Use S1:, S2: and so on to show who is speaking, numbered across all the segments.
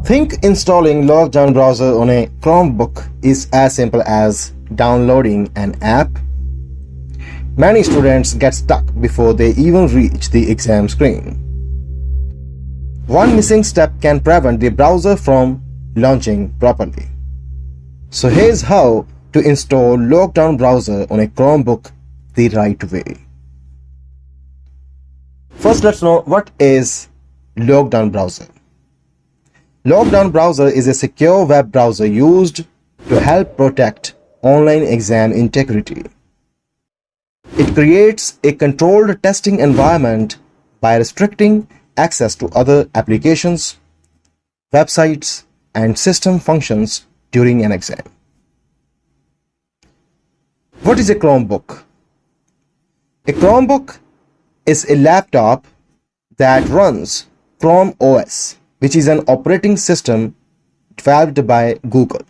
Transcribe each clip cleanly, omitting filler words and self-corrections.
S1: Think installing LockDown Browser on a Chromebook is as simple as downloading an app. Many students get stuck before they even reach the exam screen. One missing step can prevent the browser from launching properly. So here's how to install LockDown Browser on a Chromebook the right way. First, let's know what is LockDown Browser. LockDown Browser is a secure web browser used to help protect online exam integrity. It creates a controlled testing environment by restricting access to other applications, websites, and system functions during an exam. What is a Chromebook? A Chromebook is a laptop that runs Chrome OS, which is an operating system developed by Google.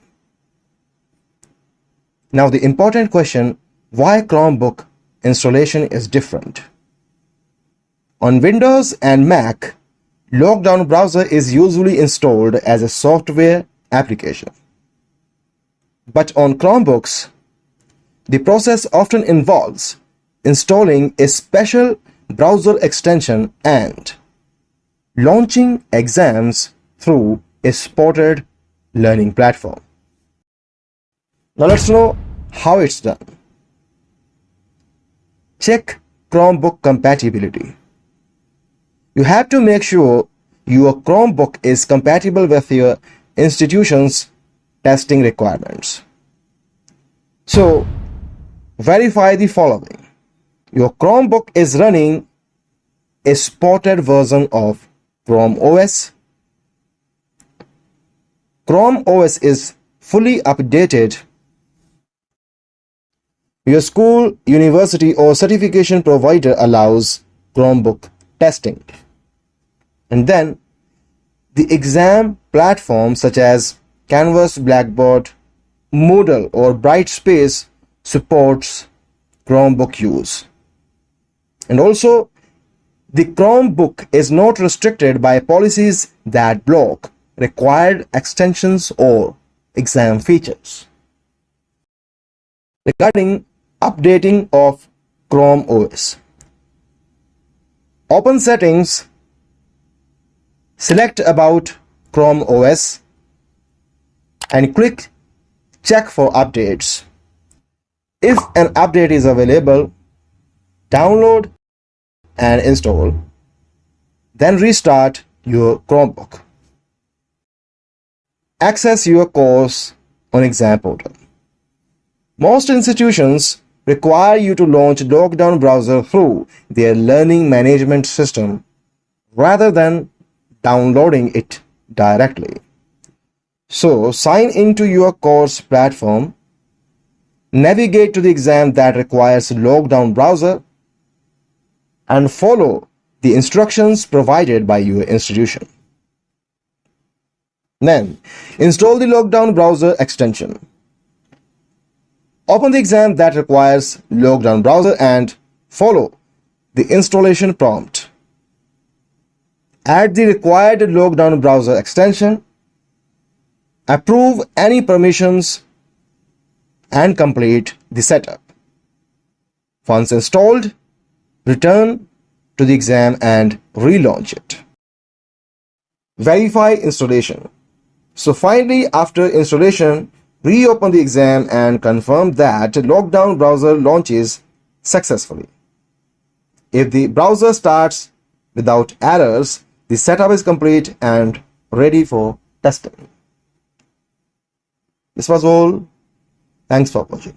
S1: Now the important question, why Chromebook installation is different? On Windows and Mac, LockDown Browser is usually installed as a software application. But on Chromebooks, the process often involves installing a special browser extension and launching exams through a supported learning platform. Now let's know how it's done. Check Chromebook compatibility. You have to make sure your Chromebook is compatible with your institution's testing requirements. So, verify the following. Your Chromebook is running a supported version of Chrome OS. Chrome OS is fully updated. Your school, university, or certification provider allows Chromebook testing. And then the exam platforms such as Canvas, Blackboard, Moodle, or Brightspace supports Chromebook use. And also, the Chromebook is not restricted by policies that block required extensions or exam features. Regarding updating of Chrome OS, open Settings, select About Chrome OS, and click Check for updates. If an update is available, download and install. Then restart your Chromebook. Access your course on exam portal. Most institutions require you to launch LockDown Browser through their learning management system rather than downloading it directly. So sign into your course platform, navigate to the exam that requires LockDown Browser, and follow the instructions provided by your institution. Then, install the LockDown Browser extension. Open the exam that requires LockDown Browser and follow the installation prompt. Add the required LockDown Browser extension, approve any permissions, and complete the setup. Once installed, return to the exam and relaunch it. Verify installation. So finally, after installation, reopen the exam and confirm that LockDown Browser launches successfully. If the browser starts without errors, the setup is complete and ready for testing. This was all. Thanks for watching.